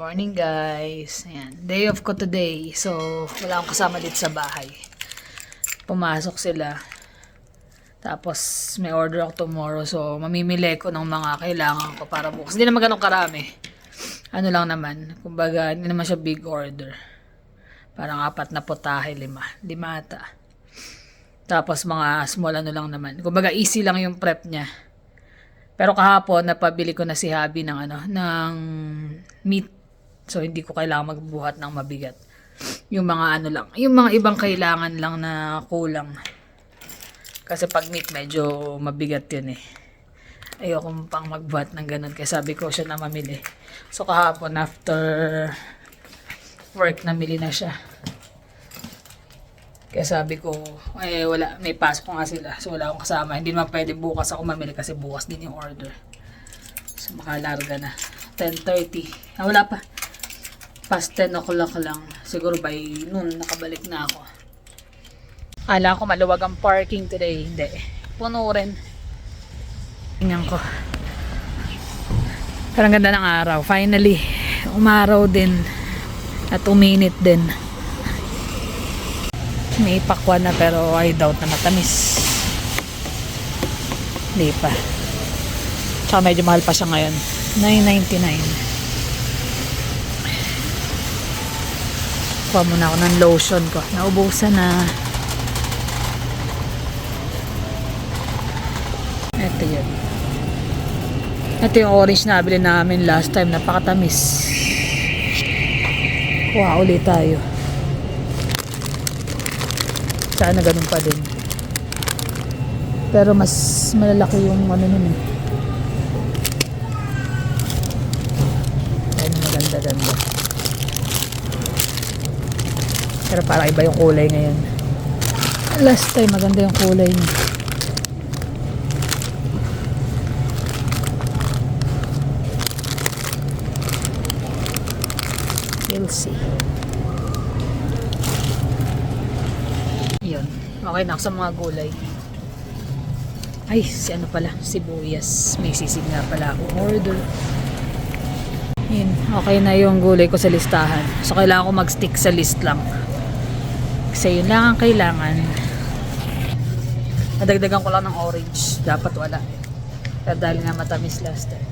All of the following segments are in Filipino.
morning guys. Ayan. Day off ko today. So, wala akong kasama dito sa bahay. Pumasok sila. Tapos, may order ako tomorrow. So, mamimili ko ng mga kailangan ko para bukas. Hindi naman ganun karami. Ano lang naman. Kumbaga, hindi naman siya big order. Parang 4 na putahe, 5. 5 ata. Tapos, mga small ano lang naman. Kumbaga, easy lang yung prep niya. Pero kahapon, napabili ko na si Habi ng meat. So, hindi ko kailangan magbuhat ng mabigat. Yung mga ano lang. Yung mga ibang kailangan lang na kulang. Kasi pag meat, medyo mabigat yun eh. Ayoko pang magbuhat ng ganun. Kaya sabi ko siya na mamili. So, kahapon, after work, namili na siya. Kaya sabi ko, wala, may pasok nga sila. So, wala akong kasama. Hindi naman pwede bukas ako mamili kasi bukas din yung order. So, makalarga na. 10:30. Wala pa. Past 10 o'clock lang. Siguro by noon, nakabalik na ako. Ala ko maluwag ang parking today. Hindi. Puno rin. Tingnan ko. Parang ganda ng araw. Finally, umaraw din. At uminit din. May pakwan na pero I doubt na matamis. Hindi pa. Tsaka medyo mahal pa siya ngayon. $9.99. Kuha muna ako ng lotion ko. Naubusan na. Ito yun. Ito yung orange na nabili namin last time. Napakatamis. Kuha ulit tayo. Sana ganun pa din. Pero mas malalaki yung ano nun eh. Ayun, maganda-ganda. Pero parang iba yung kulay ngayon. Last time maganda yung kulay niya. We'll see. Yun. Okay na ako sa mga gulay. Ay, si ano pala, sibuyas. May sisig nga pala ako order. Yun, okay na yung gulay ko sa listahan. So, kailangan ko mag-stick sa list lang. Kasi yun lang ang kailangan. Nadagdagan ko lang ng orange. Dapat wala. Pero dahil nga matamis last time.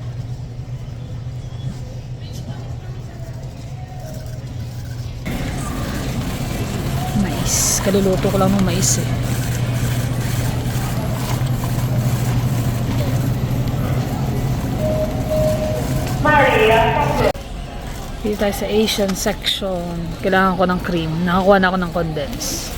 Mais. Kaluluto ko lang ng mais eh. Dito tayo sa Asian section. Kailangan ko ng cream. Nakakuha na ako ng condense.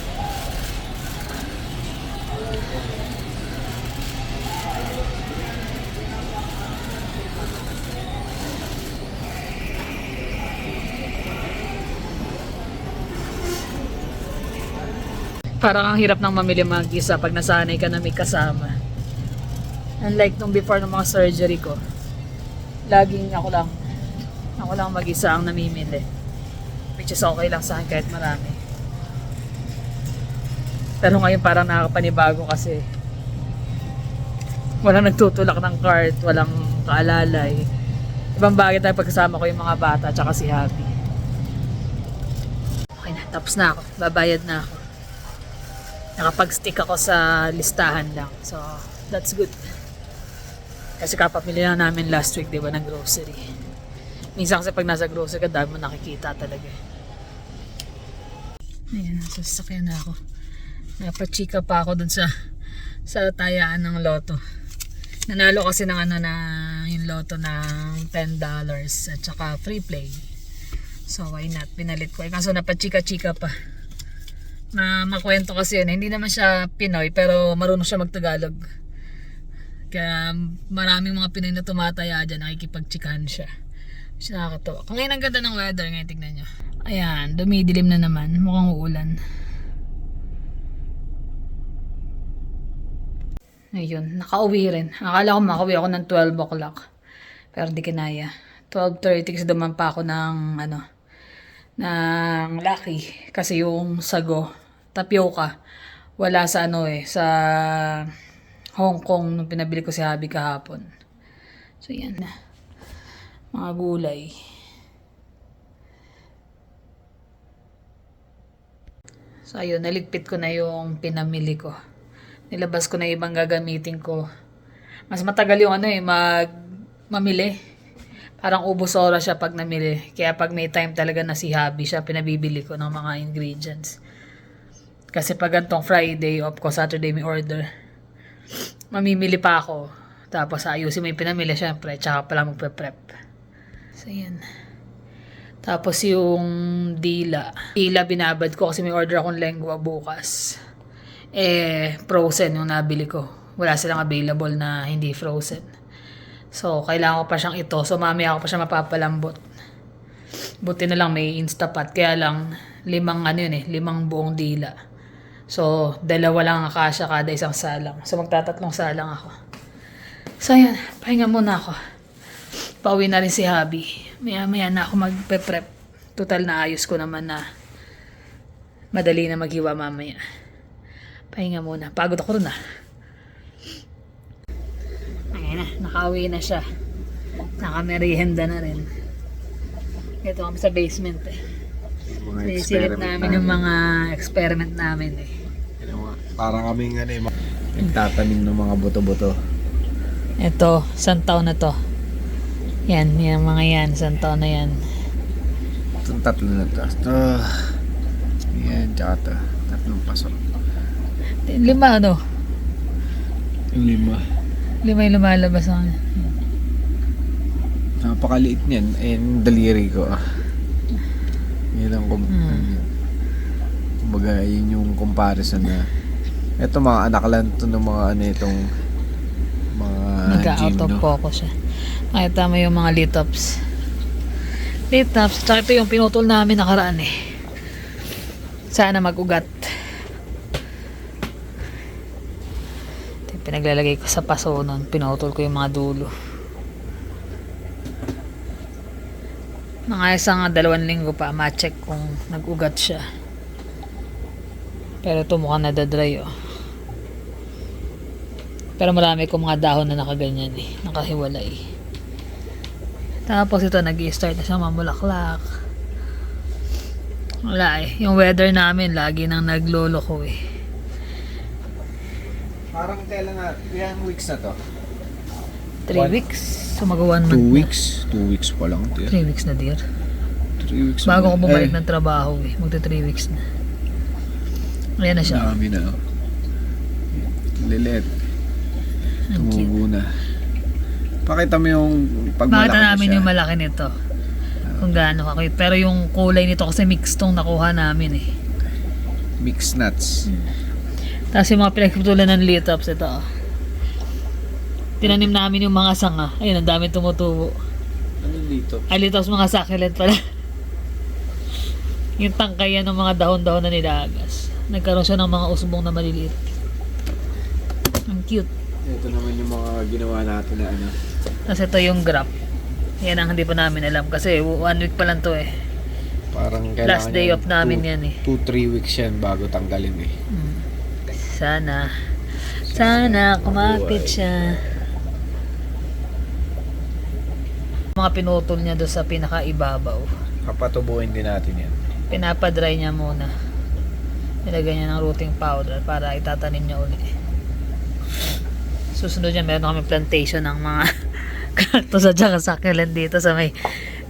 Parang ang hirap ng mamili mag-isa pag nasanay ka na may kasama. Unlike nung before ng mga surgery ko. Laging ako lang mag-isa ang namimili. Which is okay lang sa akin kahit marami. Pero ngayon parang nakakapanibago kasi walang nagtutulak ng cart, walang kaalalay. Ibang bagay tayo pagkasama ko yung mga bata tsaka si Happy. Okay na, tapos na ako. Babayad na ako. Nakapag-stick ako sa listahan lang. So, that's good. Kasi kapapili lang namin last week, di ba, ng grocery. Minsan kasi pag nasa grocery ka, dami mo nakikita talaga. Ayan, sasakyan na ako. Napachika pa ako dun sa tayaan ng loto. Nanalo kasi ng yung loto ng $10 at saka free play. So, why not? Pinalit ko. Kaso napachika-chika pa. Na makwento kasi yun. Hindi naman siya Pinoy pero marunong siya magtagalog. Kaya maraming mga Pinoy na tumataya dyan, nakikipagtsikahan siya. Which nakakatawa. Kung ngayon ang ganda ng weather, ngayon tignan nyo. Ayan, dumidilim na naman. Mukhang uulan. Ayun, nakauwi rin. Akala ko makauwi ako ng 12 o'clock. Pero di kinaya. 12:30 kasi duman pa ako ng Lucky. Kasi yung sago, tapioca, wala sa sa Hong Kong nung pinabili ko si Habi kahapon. So yan na. Mga gulay. So, ayun, naligpit ko na yung pinamili ko. Nilabas ko na yung ibang gagamitin ko. Mas matagal yung mamili. Parang ubos oras siya pag namili. Kaya pag may time talaga na si hubby siya, pinabibili ko ng mga ingredients. Kasi pag gantong Friday, off ko, Saturday may order, mamimili pa ako. Tapos ayusin mo yung pinamili, syempre. Tsaka pala magpe-prep. So, yan. Tapos yung dila. Dila binabad ko kasi may order akong lengua bukas. Frozen yung nabili ko. Wala silang available na hindi frozen. So, kailangan ko pa siyang ito. So, mamaya ako pa siya mapapalambot. Buti na lang may Instapat. Kaya lang, 5 buong dila. So, 2 lang ang kasya kada isang salang. So, magtatatlong salang ako. So, ayan. Pahinga muna ako. Pauwi na rin si hubby. Maya na ako magpe-prep. Total na ayos ko naman na madali na maghiwa mamaya. Pahinga muna. Pagod ako rin Ayan na. Nakauwi na siya. Nakamerienda na rin. Ito kami sa basement Sisilip namin yung mga experiment namin Parang kaming nagtatanim ng mga buto-buto. Ito, isang taon na to. Yan mga yan. Isang taon na yan. Itong 3 na to. Ito. Yan, tsaka ito. 3 pasok. 5 ano? Yung 5. 5 yung lumalabas ako. Napakaliit niyan. Yung daliri ko. Yan ang kumbaga, yun yung comparison na ito mga anak lang to ng mga itong mga gym, Nag-out of focus siya. Makita mo yung mga litops. Tsaka ito yung pinutol namin nakaraan Sana mag-ugat. Ito yung pinaglalagay ko sa paso nun. Pinutol ko yung mga dulo. Mga isang 2 linggo pa, ma-check kung nag-ugat siya. Pero ito mukhang nadadry Pero marami kong mga dahon na nakaganyan nakahiwalay. Tapos ito nag-i-start na siya mamulaklak. Wala yung weather namin lagi nang naglolo ko Parang kailan na, ilang weeks na to? 3 weeks. So mag-1 month 2 weeks? 2 weeks pa lang, dear. 3 weeks na, dear. 3 weeks Bago ko bumalik ng trabaho magta 3 weeks na. Ayan na siya. Dami na. Lilit. Tumubo na. Pakita mo yung pagmalaki Makita namin siya. yung malaki nito. Kung gaano ka. Pero yung kulay nito kasi mixed tong nakuha namin Mixed nuts. Tapos yung mga pinagputulan ng litops ito. Tinanim namin yung mga sanga. Ayun, ang dami tumutubo. Ano dito? Ay, litops mga succulent pala. Yung tangkayan ng mga dahon-dahon na nilagas. Nagkaroon siya ng mga usbong na maliliit. Ang cute. Ito naman yung mga ginawa natin na Tapos ito yung graph. Yan ang hindi pa namin alam kasi 1 week pa lang to Parang kailangan Last day off namin yan 2-3 weeks yan bago tanggalin Sana kumapit siya. Mga pinutol niya doon sa pinakaibabaw. Kapatubuhin din natin yan. Pinapadry niya muna. Nilagay niya ng rooting powder para itatanim niya ulit. Susunod niya, meron kami plantation ng mga cactus at saka succulent dito sa may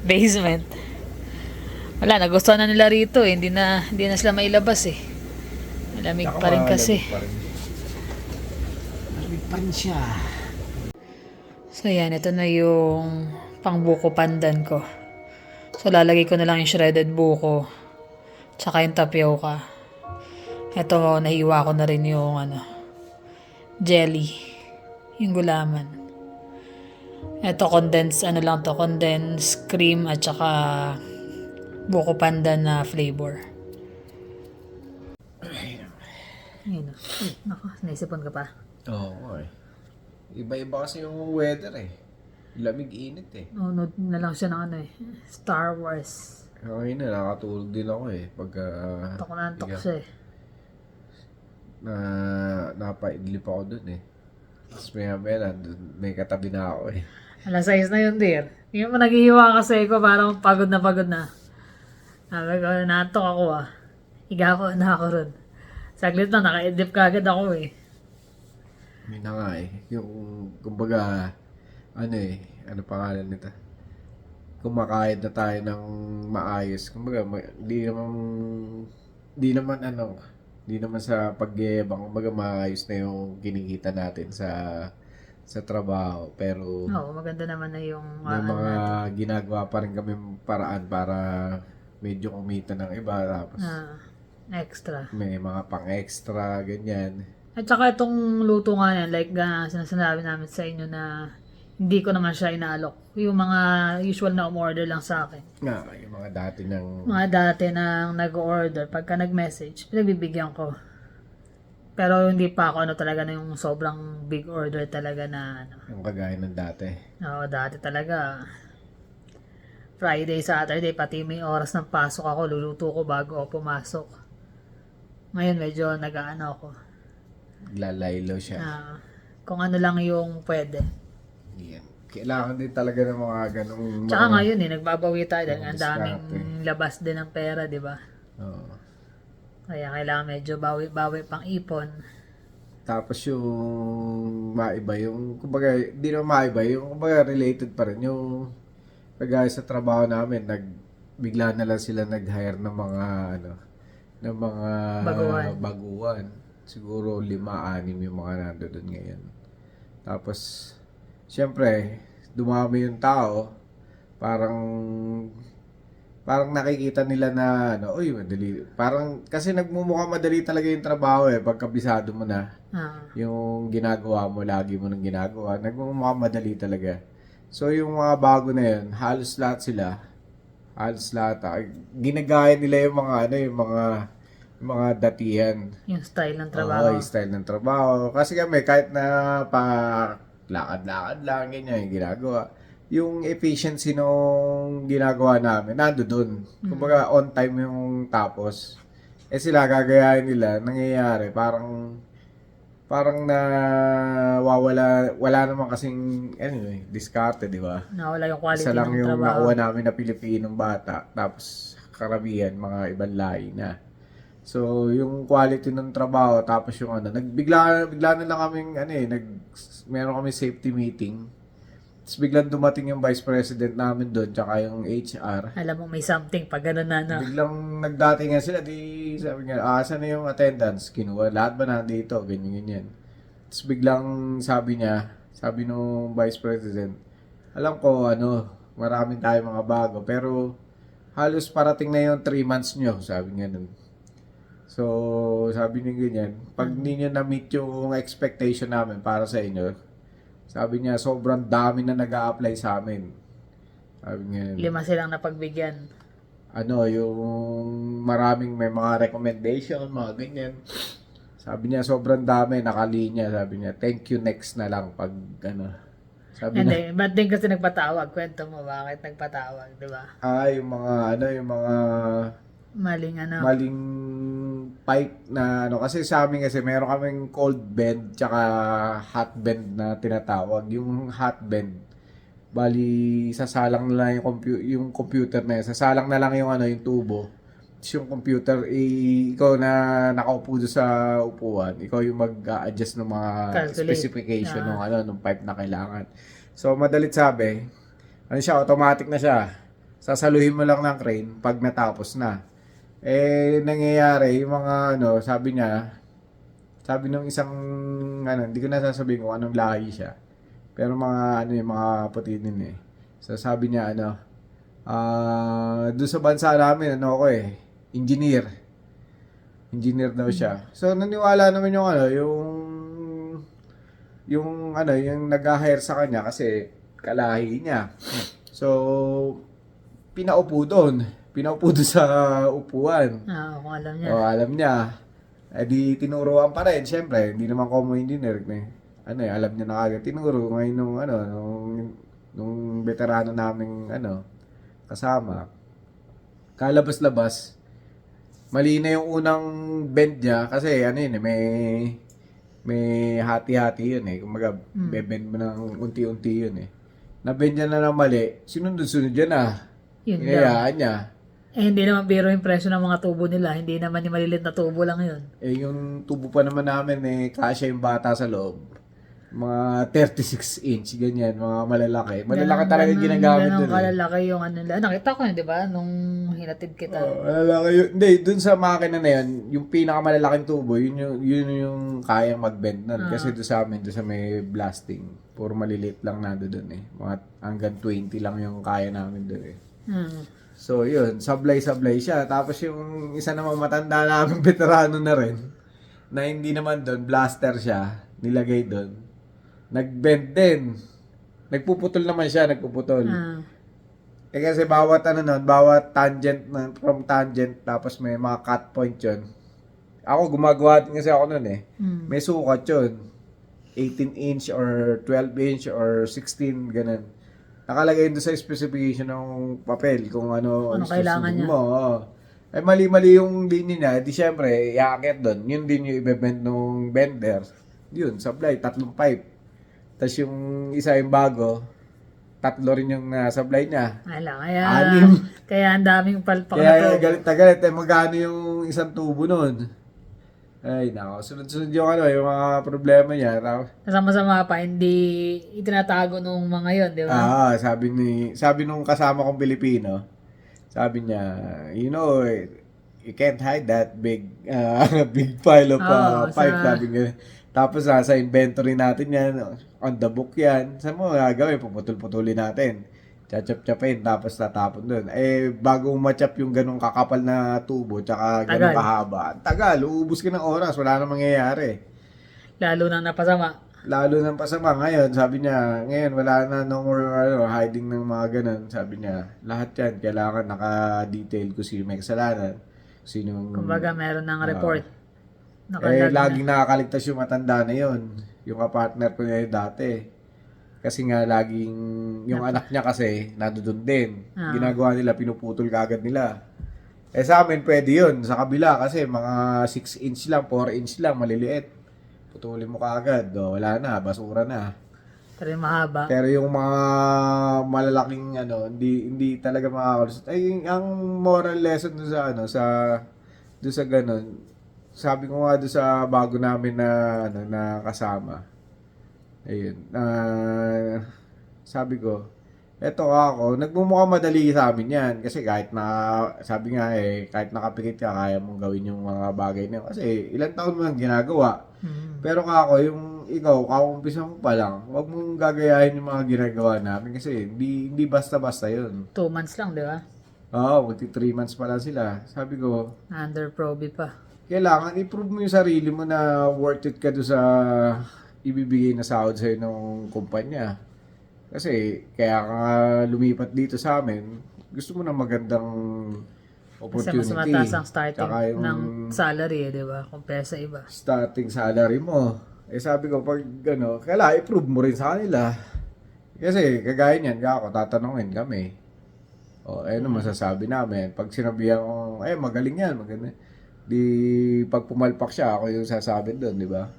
basement. Wala, nagustuhan na nila rito Hindi na sila mailabas Malamig pa rin kasi. Malamig pa rin siya. So yan, ito na yung pangbuko pandan ko. So lalagay ko na lang yung shredded buko tsaka yung tapioca. Ito, nahiwa ko na rin yung jelly, yung gulaman. Ito condensed condensed cream at saka buko pandan na flavor. Ayun. Nako, naisipon ka pa. Oo, iba-iba kasi yung weather Lamig-init Nunod na lang siya ng Star Wars. Okay na, nakatulog din ako pagka Tok na antok siya napaidlip ako dun Tapos maya may katabi na ako Alas 6 na yun, dear. Hindi mo naghihiwa kasi ko, parang pagod na pagod na. Naantok ako Higa ako, na ako ron. Saglit na, naka-edip kagad ako eh. Yun na nga eh. Yung, kumbaga, ano eh, ano pangalan nito? Kumakain na tayo ng maayos. Kumbaga, di naman sa pagyayabang, kumbaga maayos na yung kinikita natin sa trabaho. Pero, Oo, maganda naman na yung may mga ginagawa pa rin kami paraan para medyo kumita ng iba. Tapos, extra. may mga pang-extra, ganyan. At saka itong luto nga yan, like sinasabi namin sa inyo na hindi ko naman siya inaalok. Yung mga usual na umorder lang sa akin. Nga, yung mga dati ng Mga dati nang nag-order, pagka nag-message, pinagbibigyan ko. Pero hindi pa ako talaga na yung sobrang big order talaga na yung kagaya ng dati. Oo, dati talaga. Friday, Saturday, pati may oras ng pasok ako, luluto ko bago ako pumasok. Ngayon medyo nag-aano ako. Lalaylo siya. Kung ano lang yung pwede. Yan. Kailangan din talaga ng mga ganong Tsaka ngayon nagbabawi tayo dahil ang diskarte. daming labas din ng pera, di ba? Oo. Kaya kailangan medyo bawi-bawi pang ipon. Tapos yung maiba, yung kumbaga, di naman maiba, yung kumbaga related pa rin. Yung kagaya sa trabaho namin, bigla na lang sila nag-hire ng mga ng mga baguhan. Siguro 5-6 yung mga nandoon ngayon. Tapos, siyempre, dumami yung tao, parang nakikita nila na, uy, madali. Parang, kasi nagmumukha madali talaga yung trabaho eh, pagkabisado mo na. Yung ginagawa mo, lagi mo nang ginagawa, nagmumukha madali talaga. So, yung mga bago na yun, halos lahat, ginagaya nila yung mga datihan. Yung style ng trabaho. Oo, yung style ng trabaho. Kasi kami, kahit na lakad-lakad lang, ganyan yung ginagawa. Yung efficiency nung ginagawa namin, nando dun. Kumbaga, on time yung tapos. Sila, gagayahin nila, nangyayari, parang wala naman kasing, anyway, diskarte, di ba? Nawala yung quality Isa lang ng yung trabaho. nakuha namin na Pilipinong bata, tapos karamihan, mga ibang lahi na. So, yung quality ng trabaho, tapos yung bigla na lang kaming, meron kami safety meeting. Tapos biglang dumating yung vice president namin doon, tsaka yung HR. Alam mo, may something pag gano'n na. Biglang nagdatingan sila, sabi niya, saan na yung attendance? Kinuha, lahat ba nandito? Ganyan. Tapos biglang sabi nung vice president, alam ko, maraming tayo mga bago, pero halos parating na yung 3 months nyo, sabi niya nun. So, sabi niya ganyan, pag hindi nyo na-meet yung expectation namin para sa inyo, sabi niya, sobrang dami na nag-a-apply sa amin. Sabi niya, 5 silang napagbigyan. yung may mga recommendation, mga ganyan. Sabi niya, sobrang dami, nakalinya. Sabi niya, thank you, next na lang. Pag, sabi Hindi, ba't din kasi nagpatawag? Kwento mo, bakit nagpatawag, di ba? yung mga maling pipe na kasi sa amin kasi meron kaming cold bend tsaka hot bend na tinatawag. Yung hot bend, bali sasalang na lang yung computer na yun. Sasalang na lang yung yung tubo. Tapos yung computer, ikaw na nakaupo doon sa upuan, ikaw yung mag-adjust ng mga specification ng pipe na kailangan. So, madalit sabi, automatic na siya. Sasaluhin mo lang ng crane pag natapos na. Nangyayari, yung mga sabi nung isang, hindi ko na sasabihin kung anong lahi siya. Pero yung mga puti din eh. So, sabi niya, doon sa bansa namin, engineer daw siya. So, naniwala naman yung nag-hire sa kanya kasi kalahi niya. So, pinaupo doon sa upuan. Kung alam niya. Alam niya. Di tinuruan pa rin. Siyempre, hindi naman common engineer. Alam niya na agad. Tinuro ngayon nung veterano naming kasama. Kalabas-labas. Mali na yung unang bend niya kasi may hati-hati yun eh. Kumaga, bebend mo ng unti-unti yun eh. Na-bend niya na ng mali. Sunod-sunod yan ah. Yun Hinayaan niya. hindi naman biro yung presyo ng mga tubo nila. Hindi naman yung malilit na tubo lang yun. Eh, yung tubo pa naman namin, kasya yung bata sa loob. Mga 36 inch, ganyan, mga malalaki. Malalaki talaga yung ginagamit Ganun dun kalalaki yung ano nila. Nakita ko yun, di ba? Nung hinatid kita. Malalaki yun. Hindi, dun sa makina na yun, yung pinakamalalaking tubo, yun yung kayang mag-bend nun. Kasi doon sa amin, doon sa may blasting, puro maliliit lang na doon eh. Mga hanggang 20 lang yung kaya namin doon eh. Hmm. So, yun, sablay-sablay siya. Tapos yung isa namang matanda namin, veterano na rin, na hindi naman doon, blaster siya, nilagay doon. Nag-bend din. Nagpuputol naman siya, nagpuputol. Ah. Eh kasi bawat bawat tangent, from tangent, tapos may mga cut point yun. Ako, gumagawa din kasi ako nun eh. Hmm. May sukat yun. 18 inch or 12 inch or 16, ganun. Nakalagay doon sa specification ng papel kung ano Ano kailangan susunod niya. mo. Oo. Eh mali-mali yung linya niya, di syempre, iaakit doon. Yun din yung ibebend nung bender. Yun, sablay, 3 pipe. Tapos yung isa yung bago, 3 rin yung sablay niya. Ala, kaya, Anim. kaya ang daming palpak na Kaya tubo. galit na galit. Magkano yung isang tubo nun? Ay, nako. Sunod-sunod yung mga problema niya. Masama-sama pa, hindi itinatago nung mga yon, di ba? Sabi nung kasama kong Pilipino, sabi niya, you know, you can't hide that big big pile of pipe. Sabi niya. Tapos sa inventory natin yan, on the book yan. Saan mo gagawin? Puputol-putulin natin. Chachap-chapin, tapos tatapon doon. Eh, bago machap yung ganong kakapal na tubo, tsaka ganong kahaba, tagal, uubos ka ng oras, wala nang mangyayari. Lalo nang napasama. Lalo nang pasama ngayon, sabi niya, ngayon wala na no more hiding ng mga ganun. Sabi niya, lahat yan, kailangan naka-detail kung sino may kasalanan. Sino Kumbaga, meron ng report. laging nakakaligtas yung matanda na yun. Yung kapartner ko niya dati. Kasi nga laging, yung anak niya kasi, nandoon din. Ginagawa nila, pinuputol kagad nila. Eh sa amin, pwede yun. Sa kabila kasi mga 6 inch lang, 4 inch lang, maliliit. Putulin mo kagad. Wala na, basura na. Pero yung mahaba. Pero yung mga malalaking hindi talaga makakalusot. Ay, ang moral lesson dun sa dun sa ganun, sabi ko nga doon sa bago namin na kasama. Ayun. Sabi ko, eto ako, nagmumukha madali sa amin yan. Kasi sabi nga kahit nakapikit ka, kaya mong gawin yung mga bagay na yun. Kasi ilang taon mo nang ginagawa. Pero yung ikaw, kaumpisa mo pa lang, huwag mong gagayahin yung mga ginagawa namin. Kasi hindi basta-basta yun. 2 months lang, di ba? Oo, 3 months pa lang sila. Sabi ko, Under proby pa. kailangan i-prove mo yung sarili mo na worth it ka doon sa ibibigay na sahod sa'yo ng kumpanya. Kasi kaya ka lumipat dito sa amin, gusto mo na magandang Kasi opportunity. mas mataas ang starting Tsaka yung ng salary, di ba? Compare sa iba. starting salary mo. Eh sabi ko, pag kailangan i-prove mo rin sa kanila. Kasi kagaya niyan, ako tatanungin kami. Ano masasabi namin? Pag sinabihan ko, magaling yan, maganda. Di pag pumalpak siya, ako yung sasabi doon, di ba?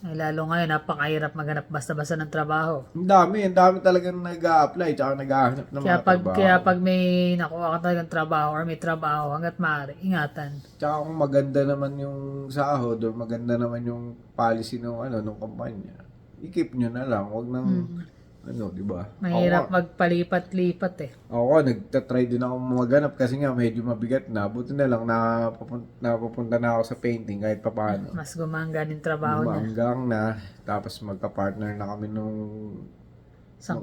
Lalo ngayon, napakahirap maghanap basta-basta ng trabaho. Ang dami talagang nag-a-apply tsaka nag-ahanap ng mga trabaho. Kaya pag may nakuha ka talagang trabaho or may trabaho, hanggat maaari, ingatan. Tsaka kung maganda naman yung sahod or maganda naman yung policy ng kumpanya, i-keep nyo na lang. Huwag nang, di ba? Mahirap magpalipat-lipat eh. Ako, nagtatry din ako maganap kasi nga medyo mabigat na. Buti na lang napupunta na ako sa painting kahit papaano. Mas gumanga din trabaho niya. Hanggang na, tapos magka-partner na kami nung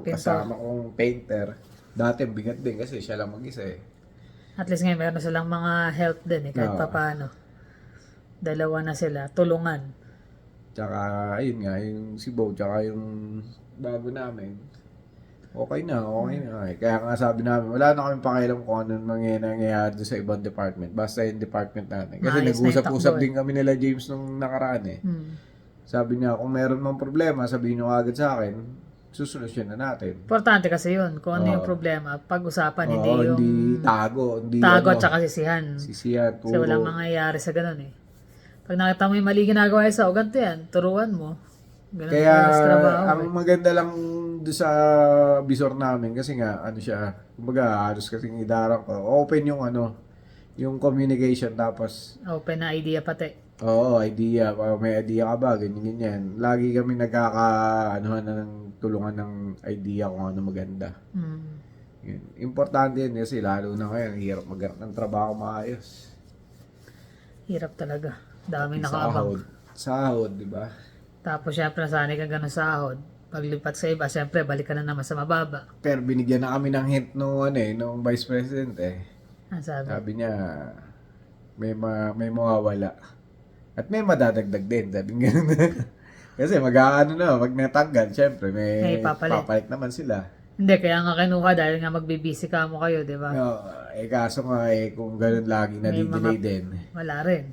kasama kong painter. Dati bigat din kasi siya lang mag-isa eh. At least ngayon meron na silang mga help din eh, kahit papaano. Dalawa na sila, tulungan. Tsaka, ayun nga, yung si Bo, tsaka yung bago namin, okay na. Kaya nga sabi namin, wala na kami pakialam kung ano nangyayari doon sa ibang department. Basta yung department natin. Kasi Maayos na nag-usap-usap yung din kami nila James nung nakaraan eh. Sabi niya, kung meron mang problema, sabihin nyo agad sa akin, susolusyon na natin. Importante kasi yun, kung ano yung problema, pag-usapan, hindi yung Hindi tago. Hindi tago at saka sisihan. Sisiyan, Kasi walang mangyayari sa ganun eh. Pag nakita mo yung mali ginagawa sa ganito yan, turuan mo. Ganun Kaya sa trabaho, ang maganda lang doon sa visor namin kasi nga siya, kumbaga halos kasing idarang ko. Open yung Yung communication, tapos, Open na idea pati. oo, idea. May idea ka ba? Ganyan, ganyan. Lagi kami anuhan na ng tulungan ng idea kung ano maganda. Hmm. Yun. Importante yun kasi lalo na ngayon, hirap maghanap ng trabaho maayos. Hirap talaga. Daming Sahod. nakaabang. Sahod, di ba? Tapos syempre nasanay ka ganun sahod. Paglipat sa iba, syempre balik ka na naman sa mababa. Pero binigyan na kami ng hint nung Vice President Ang sabi. Sabi niya, may mawawala. At may madadagdag din, sabi nga. Kasi mag-aano na, pag natanggal, syempre May papalit. papalit naman sila. Hindi, kaya nga kinuha dahil nga magbibisi ka mo kayo, di ba? No, kaso nga kung ganun lagi nadidelay din. Wala rin.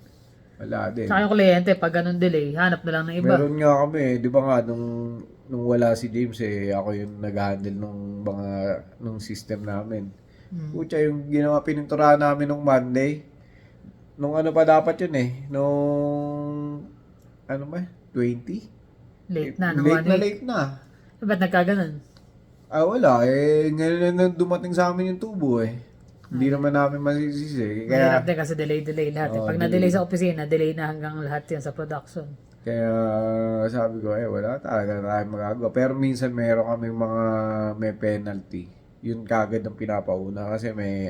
Wala din. Tsaka yung kliyente, pag ganun delay, hanap na lang ng iba. Meron nga kami, di ba nga, nung wala si James ako yung nag-handle nung system namin. Pucha, yung ginawa pininturahan namin nung Monday, nung ano pa dapat yun ano ba, 20? Late na, no? Late na. Ba't nagkaganon? Wala, ngayon na dumating sa amin yung tubo Hindi naman namin masisisi. Mahirap Kaya, din kasi delay lahat. Oo, Pag delay. na-delay sa opisina, delay na hanggang lahat yan sa production. kaya sabi ko, wala talaga tayong magagawa. Pero minsan meron kami may penalty. Yun kagad ang pinapauna kasi may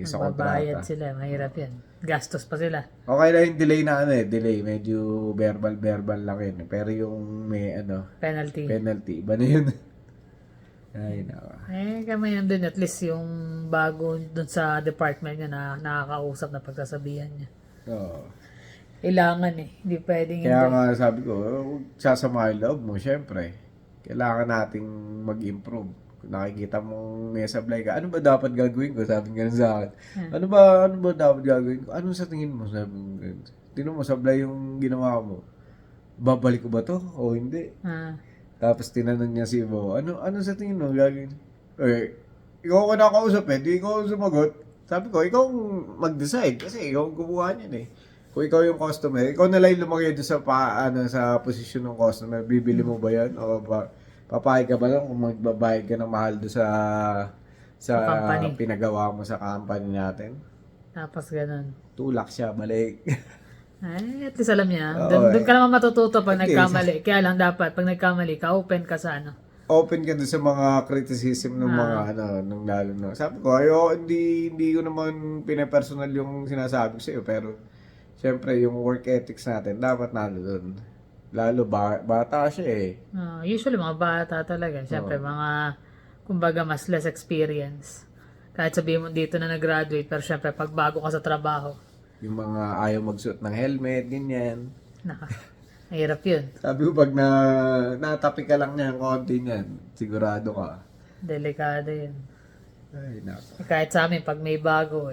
sa Magbabayad kontrata. sila, mahirap yan. Gastos pa sila. Okay lang yung delay na delay. Medyo verbal lang yun. Pero yung may Penalty. penalty, iba na yun. Ay, naka. Kami yan din, at least yung bago dun sa department niya na nakakausap na pagsasabihan niya. Oo. Kailangan hindi pwedeng Kaya hindi. nga sabi ko, sasama yung loob mo, syempre. Kailangan nating mag-improve. Kung nakikita mong may sablay ka, ano ba dapat gagawin ko? Sabi nga sa akin. Ano ba dapat gagawin ko? Ano sa tingin mo? Sabi ko, tingnan mo, sablay yung ginawa mo. Babalik ko ba to? O hindi? Tapos tinanong niya si Bo, ano sa tingin mo gagawin? Ikaw ko nakausap di ikaw sumagot. Sabi ko, ikaw mag-decide kasi ikaw ang gumawa niyan Kung ikaw yung customer, ikaw na lang lumaki doon sa posisyon ng customer, bibili mo ba yan? O papayag ka ba lang kung magbabayad ka ng mahal doon sa company. pinagawa mo sa company natin? Tapos ganun. Tulak siya, balik. At least alam niya. Oo, Doon ka naman matututo pag Hindi, nagkamali. Kaya lang dapat, pag nagkamali ka, open ka sa Open ka doon sa mga criticism ng mga nung lalo na. Sabi ko, hindi ko naman pinapersonal yung sinasabi ko sa'yo, pero syempre yung work ethics natin dapat doon. Lalo bata siya usually mga bata talaga. Siyempre mga, kumbaga mas less experience. Kahit sabihin mo dito na nag-graduate, pero siyempre pag bago ka sa trabaho, Yung mga ayaw magsuot ng helmet, ganyan. mahirap yun. Sabi ko, pag natapi ka lang niya, konti niyan, sigurado ka. Delikado yun. Ay, nako. Kahit sa amin, pag may bago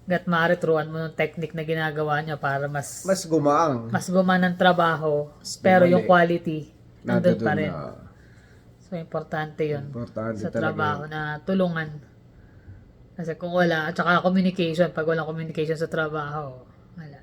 gat maaari, turuan mo ng technique na ginagawa niya para mas Gumaang. gumana ng trabaho, pero yung quality, nandun pa rin. Na, So, importante yun importante sa talaga trabaho na tulungan. Kasi kung wala, at saka communication, pag walang communication sa trabaho, wala.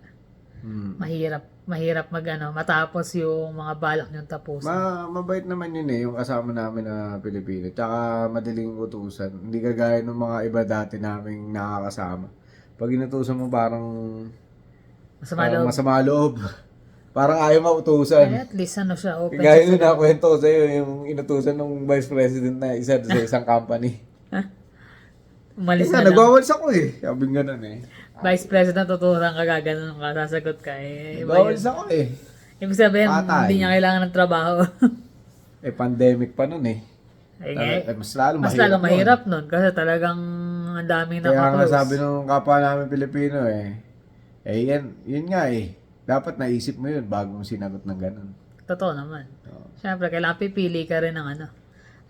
Mahirap matapos yung mga balak niyong tapusin. Mabait naman yun yung kasama namin na Pilipino. Tsaka madaling utusan. Hindi kagaya ng mga iba dati naming nakakasama. Pag inutusan mo parang masama loob. Parang ayaw mautusan. At least siya, open Gaya siya. nung nakwento ko sa'yo, yung inutusan ng Vice President na isa sa isang company. Umalis Kaya na lang. nagwawalis ako Sabi nga nun Vice President, tuturuan ka, gaganon ka, sasagot ka. Iba yun. Nagwawalis ako Ibig sabihin, Patay. hindi niya kailangan ng trabaho. Pandemic pa nun mas lalo Mas mahirap lalo nun. mahirap nun kasi talagang ang daming Kaya nga nakaklose. sabi nung kapwa namin Pilipino yun nga dapat naisip mo yun bago mo sinagot ng ganun. Totoo naman. Siyempre, kailangan pipili ka rin ng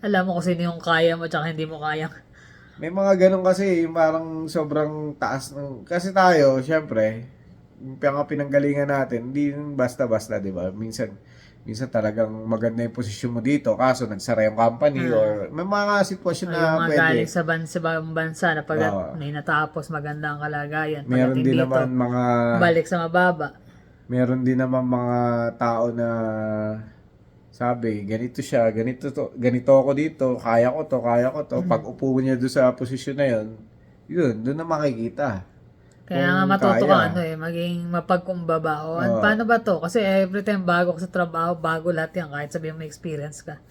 alam mo kung sino yung kaya mo tsaka hindi mo kaya. May mga ganun kasi, yung parang sobrang taas kasi tayo, syempre, yung pinanggalingan natin, hindi yun basta-basta, di ba? Minsan talagang maganda yung posisyon mo dito, kaso nagsara yung company, or may mga sitwasyon na Yung mga pwede. galing sa ibang bansa na pag may natapos maganda ang kalagayan. Meron Pagdating din dito, naman mga balik sa mababa. meron din naman mga tao na sabi, ganito siya, ganito ako dito, kaya ko to. Pag upo niya doon sa posisyon na yun, doon na makikita. Kaya nga Kung matuto kaya. ka maging mapagkumbaba. O, Oo. paano ba to? Kasi every time bago ka sa trabaho, bago lahat yan, kahit sabihin mo experience ka.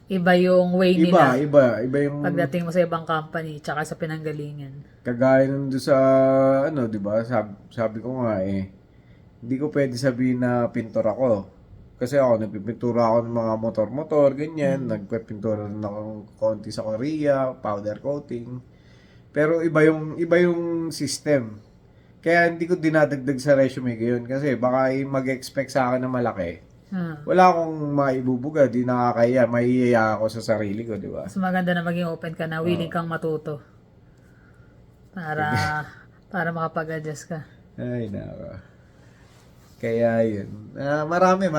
Iba yung way nila Iba yung pagdating mo sa ibang company, tsaka sa pinanggalingan. kagaya nun doon sa, ano, di ba? Sabi ko nga hindi ko pwede sabihin na pintor ako. Kasi ako, nagpipintura ako ng mga motor-motor, ganyan. Nagpipintura rin ako konti sa Korea, powder coating. Pero iba yung system. Kaya hindi ko dinadagdag sa resume ko yun. Kasi baka mag-expect sa akin na malaki. Ah. Wala akong maibubuga, di nakakaya. Mahihiya ako sa sarili ko, di ba? Mas maganda na maging open ka na, willing kang matuto. Para makapag-adjust ka. Ay, nako. Kaya yun. Maraming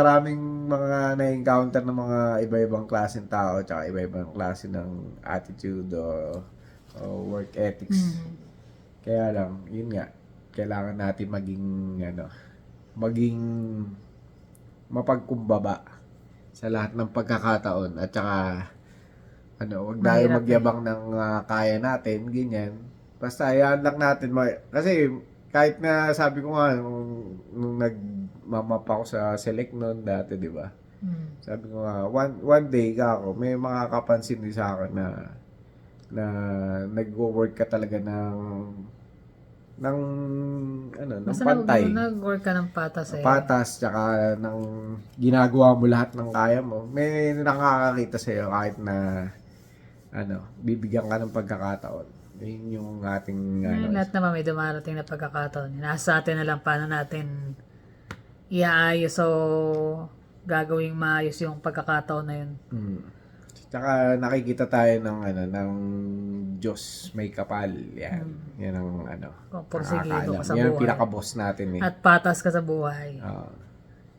mga na-encounter ng mga iba-ibang klaseng tao tsaka iba-ibang klase ng attitude o work ethics. Kaya lang, yun nga. Kailangan natin maging mapagkumbaba sa lahat ng pagkakataon at saka wag tayo Mahirap magyabang ng kaya natin, ganyan. Basta hayaan lang natin kasi kahit na sabi ko nga nung nagmamap ako sa Select noon dati, di ba? Sabi ko nga one day may makakapansin din sa akin na nagwo-work ka talaga ng Basta pantay. nag-work ka ng patas Patas, tsaka ng ginagawa mo lahat ng kaya mo. May nakakakita sa'yo kahit na bibigyan ka ng pagkakataon. Yun yung ating Lahat naman may dumarating na pagkakataon. Nasa atin na lang paano natin iaayos o gagawing maayos yung pagkakataon na yun. Tsaka nakikita tayo ng Diyos may kapal. Yan. Yan ang Kung porsigido ka sa yan ang buhay. pinaka-boss natin At patas ka sa buhay. Oo.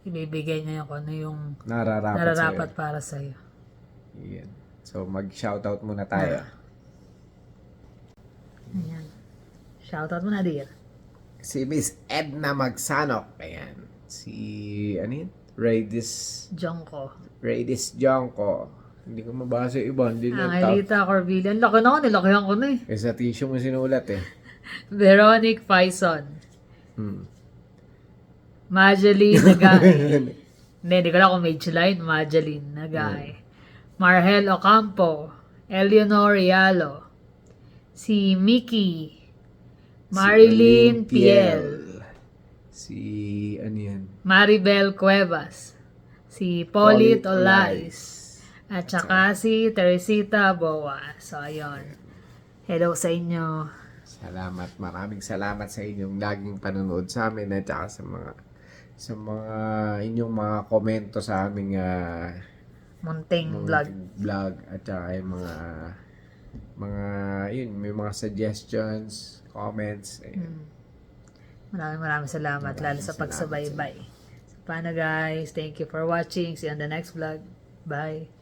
Ibibigay niya yung kung ano yung Nararapat sa'yo. para sa'yo. Yan. So mag-shoutout muna tayo. Ayan. Shoutout mo na, dear. Si Miss Edna Magsanok. Ayan. Si, Radis Jonko. Hindi ko mabasa yung iba. Hindi Ang na Elita Corvillian. Laki na ako, nilakihan ko na eh. sa tissue mo sinulat Veronic Faison. Hmm. Majeline Nagay. Hindi ko lang kung may line. Majeline Nagay. Marhel Ocampo. Eleanor Rialo. Si Mickey. Marilyn Piel. Si, yan? Maribel Cuevas. Si Paulit Olais. At saka si Teresita Boa. So, ayun. Hello sa inyo. Salamat. Maraming salamat sa inyong laging panonood sa amin at saka sa mga inyong mga komento sa aming Munting vlog. at saka yung may mga suggestions, comments. Maraming salamat. Lalo sa pagsabaybay. So, paano guys? Thank you for watching. See you on the next vlog. Bye.